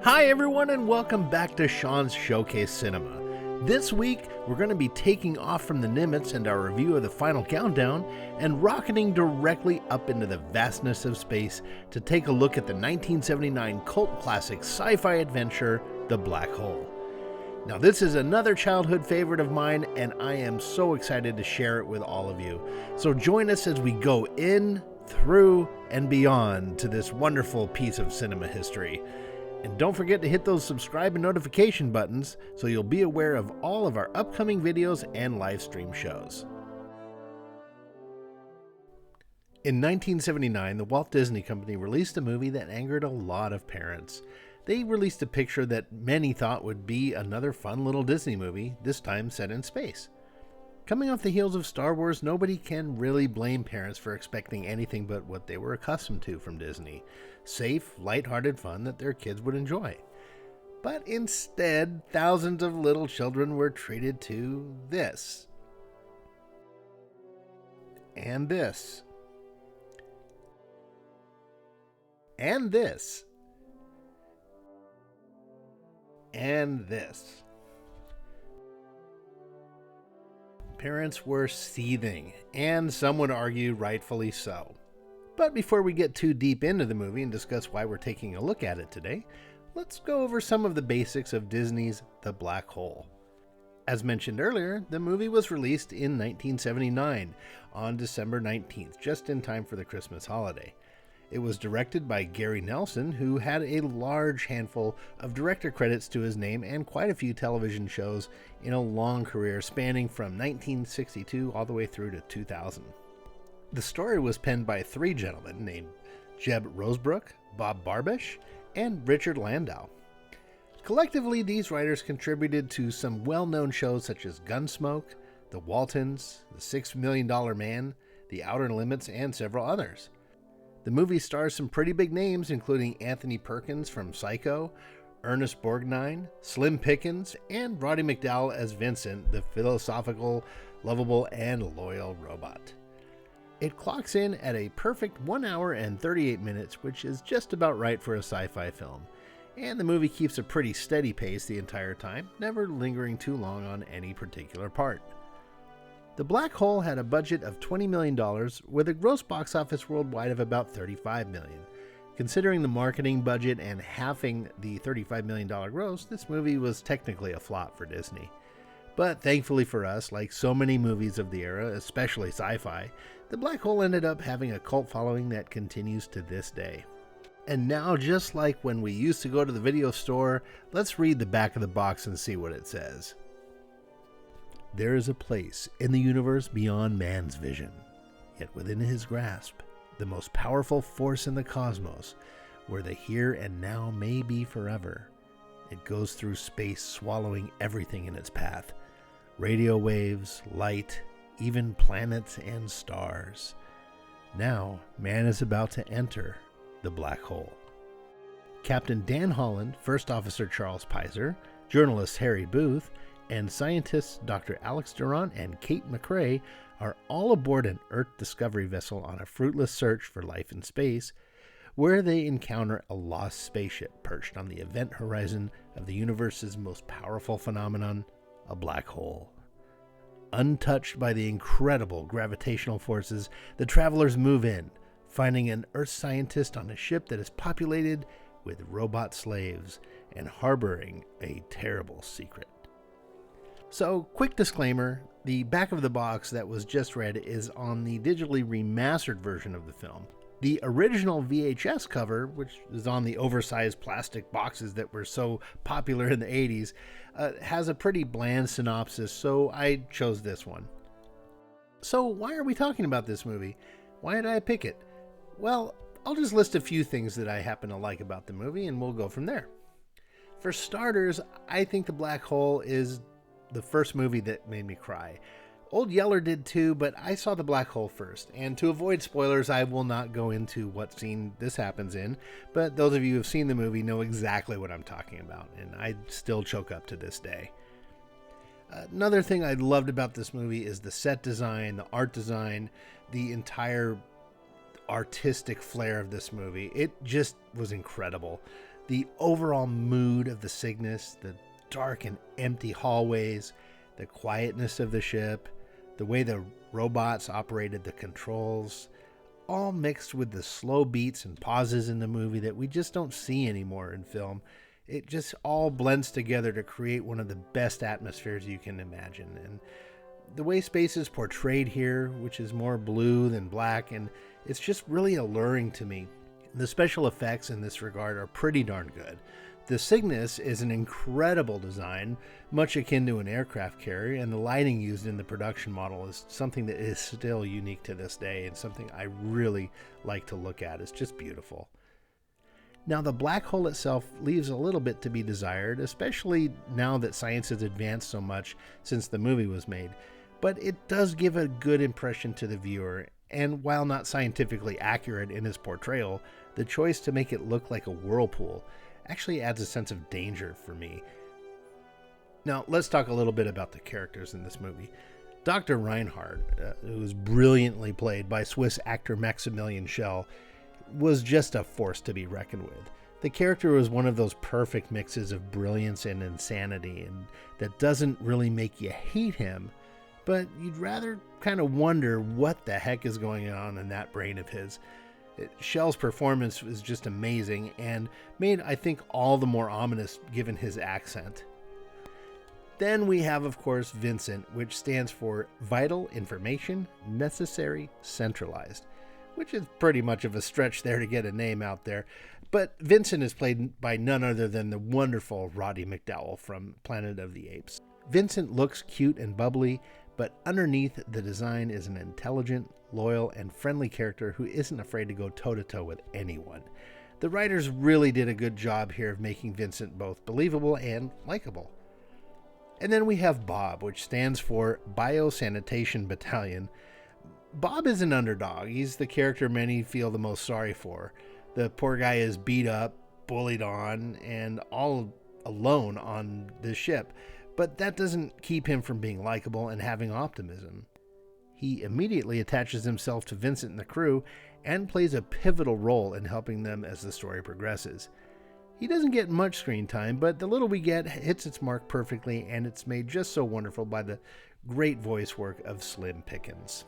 Hi everyone and welcome back to Sean's Showcase Cinema. This week we're going to be taking off from the Nimitz and our review of the final countdown and rocketing directly up into the vastness of space to take a look at the 1979 cult classic sci-fi adventure, The Black Hole. Now this is another childhood favorite of mine and I am so excited to share it with all of you. So join us as we go in, through, and beyond to this wonderful piece of cinema history. And don't forget to hit those subscribe and notification buttons so you'll be aware of all of our upcoming videos and live stream shows. In 1979, the Walt Disney Company released a movie that angered a lot of parents. They released a picture that many thought would be another fun little Disney movie, this time set in space. Coming off the heels of Star Wars, nobody can really blame parents for expecting anything but what they were accustomed to from Disney. Safe, lighthearted fun that their kids would enjoy. But instead, thousands of little children were treated to this. And this. And this. And this. Parents were seething, and some would argue rightfully so. But before we get too deep into the movie and discuss why we're taking a look at it today, let's go over some of the basics of Disney's The Black Hole. As mentioned earlier, the movie was released in 1979 on December 19th, just in time for the Christmas holiday. It was directed by Gary Nelson, who had a large handful of director credits to his name and quite a few television shows in a long career spanning from 1962 all the way through to 2000. The story was penned by three gentlemen named Jeb Rosebrook, Bob Barbish, and Richard Landau. Collectively, these writers contributed to some well-known shows such as Gunsmoke, The Waltons, The $6 Million Man, The Outer Limits, and several others. The movie stars some pretty big names, including Anthony Perkins from Psycho, Ernest Borgnine, Slim Pickens, and Roddy McDowall as Vincent, the philosophical, lovable, and loyal robot. It clocks in at a perfect 1 hour and 38 minutes, which is just about right for a sci-fi film. And the movie keeps a pretty steady pace the entire time, never lingering too long on any particular part. The Black Hole had a budget of $20 million with a gross box office worldwide of about $35 million. Considering the marketing budget and halving the $35 million gross, this movie was technically a flop for Disney. But thankfully for us, like so many movies of the era, especially sci-fi, The Black Hole ended up having a cult following that continues to this day. And now, just like when we used to go to the video store, let's read the back of the box and see what it says. There is a place in the universe beyond man's vision, yet within his grasp, the most powerful force in the cosmos, where the here and now may be forever. It goes through space, swallowing everything in its path. Radio waves, light, even planets and stars. Now, man is about to enter the black hole. Captain Dan Holland, First Officer Charles Pizer, journalist Harry Booth, and scientists Dr. Alex Durant and Kate McRae are all aboard an Earth discovery vessel on a fruitless search for life in space, where they encounter a lost spaceship perched on the event horizon of the universe's most powerful phenomenon, a black hole. Untouched by the incredible gravitational forces, the travelers move in, finding an Earth scientist on a ship that is populated with robot slaves and harboring a terrible secret. So, quick disclaimer, the back of the box that was just read is on the digitally remastered version of the film. The original VHS cover, which is on the oversized plastic boxes that were so popular in the 80s, has a pretty bland synopsis, so I chose this one. So, why are we talking about this movie? Why did I pick it? Well, I'll just list a few things that I happen to like about the movie, and we'll go from there. For starters, I think The Black Hole is the first movie that made me cry. Old Yeller did too, but I saw The Black Hole first, and to avoid spoilers, I will not go into what scene this happens in, but those of you who have seen the movie know exactly what I'm talking about, and I still choke up to this day. Another thing I loved about this movie is the set design, the art design, the entire artistic flair of this movie. It just was incredible. The overall mood of the Cygnus, the dark and empty hallways, the quietness of the ship, the way the robots operated the controls, all mixed with the slow beats and pauses in the movie that we just don't see anymore in film. It just all blends together to create one of the best atmospheres you can imagine. And the way space is portrayed here, which is more blue than black, and it's just really alluring to me. The special effects in this regard are pretty darn good. The Cygnus is an incredible design, much akin to an aircraft carrier, and the lighting used in the production model is something that is still unique to this day and something I really like to look at. It's just beautiful. Now, the black hole itself leaves a little bit to be desired, especially now that science has advanced so much since the movie was made, but it does give a good impression to the viewer, and while not scientifically accurate in its portrayal, the choice to make it look like a whirlpool actually adds a sense of danger for me. Now, let's talk a little bit about the characters in this movie. Dr. Reinhardt, who was brilliantly played by Swiss actor Maximilian Schell, was just a force to be reckoned with. The character was one of those perfect mixes of brilliance and insanity, and that doesn't really make you hate him, but you'd rather kind of wonder what the heck is going on in that brain of his. Schell's performance was just amazing and made, I think, all the more ominous given his accent. Then we have, of course, Vincent, which stands for Vital Information Necessary Centralized, which is pretty much of a stretch there to get a name out there. But Vincent is played by none other than the wonderful Roddy McDowall from Planet of the Apes. Vincent looks cute and bubbly, but underneath the design is an intelligent, loyal, and friendly character who isn't afraid to go toe-to-toe with anyone. The writers really did a good job here of making Vincent both believable and likable. And then we have Bob, which stands for Biosanitation Battalion. Bob is an underdog. He's the character many feel the most sorry for. The poor guy is beat up, bullied on, and all alone on this ship. But that doesn't keep him from being likable and having optimism. He immediately attaches himself to Vincent and the crew and plays a pivotal role in helping them as the story progresses. He doesn't get much screen time, but the little we get hits its mark perfectly, and it's made just so wonderful by the great voice work of Slim Pickens.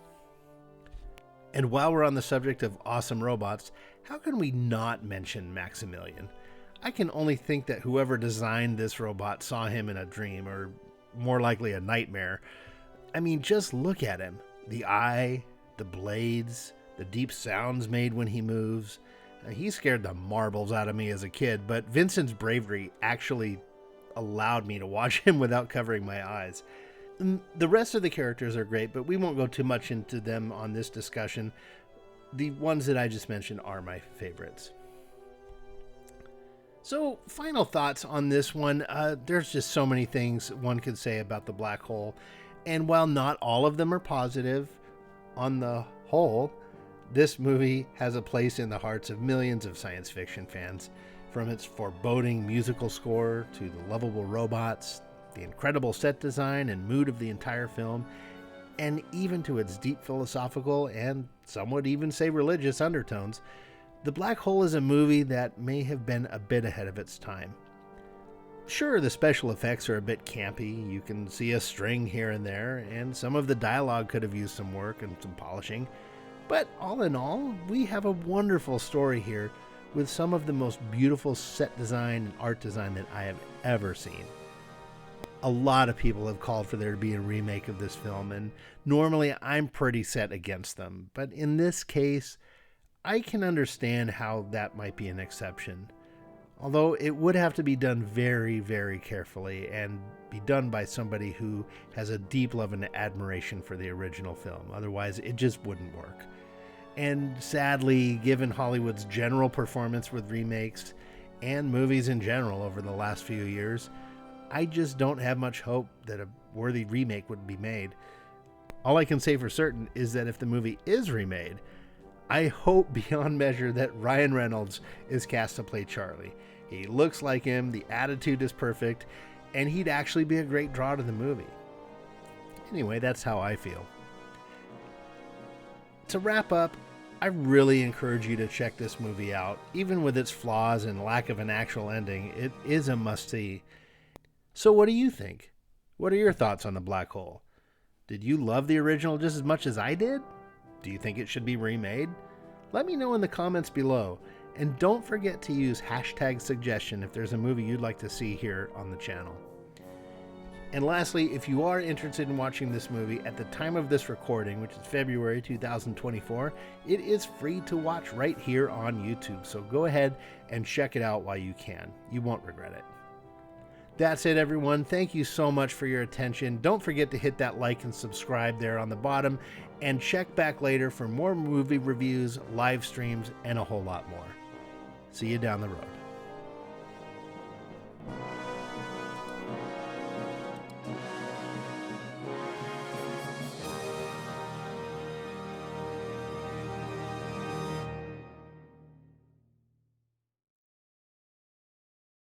And while we're on the subject of awesome robots, how can we not mention Maximilian? I can only think that whoever designed this robot saw him in a dream, or more likely a nightmare. I mean, just look at him. The eye, the blades, the deep sounds made when he moves. He scared the marbles out of me as a kid, but Vincent's bravery actually allowed me to watch him without covering my eyes. The rest of the characters are great, but we won't go too much into them on this discussion. The ones that I just mentioned are my favorites. So, final thoughts on this one. There's just so many things one could say about the black hole. And while not all of them are positive, on the whole, this movie has a place in the hearts of millions of science fiction fans. From its foreboding musical score to the lovable robots, the incredible set design and mood of the entire film, and even to its deep philosophical and some would even say religious undertones, The Black Hole is a movie that may have been a bit ahead of its time. Sure, the special effects are a bit campy, you can see a string here and there, and some of the dialogue could have used some work and some polishing, but all in all, we have a wonderful story here with some of the most beautiful set design and art design that I have ever seen. A lot of people have called for there to be a remake of this film, and normally I'm pretty set against them, but in this case, I can understand how that might be an exception. Although it would have to be done very, very carefully and be done by somebody who has a deep love and admiration for the original film. Otherwise, it just wouldn't work. And sadly, given Hollywood's general performance with remakes and movies in general over the last few years, I just don't have much hope that a worthy remake would be made. All I can say for certain is that if the movie is remade, I hope beyond measure that Ryan Reynolds is cast to play Charlie. He looks like him, the attitude is perfect, and he'd actually be a great draw to the movie. Anyway, that's how I feel. To wrap up, I really encourage you to check this movie out. Even with its flaws and lack of an actual ending, it is a must-see. So what do you think? What are your thoughts on The Black Hole? Did you love the original just as much as I did? Do you think it should be remade? Let me know in the comments below. And don't forget to use #suggestion if there's a movie you'd like to see here on the channel. And lastly, if you are interested in watching this movie at the time of this recording, which is February 2024, it is free to watch right here on YouTube. So go ahead and check it out while you can. You won't regret it. That's it, everyone. Thank you so much for your attention. Don't forget to hit that like and subscribe there on the bottom, and check back later for more movie reviews, live streams, and a whole lot more. See you down the road.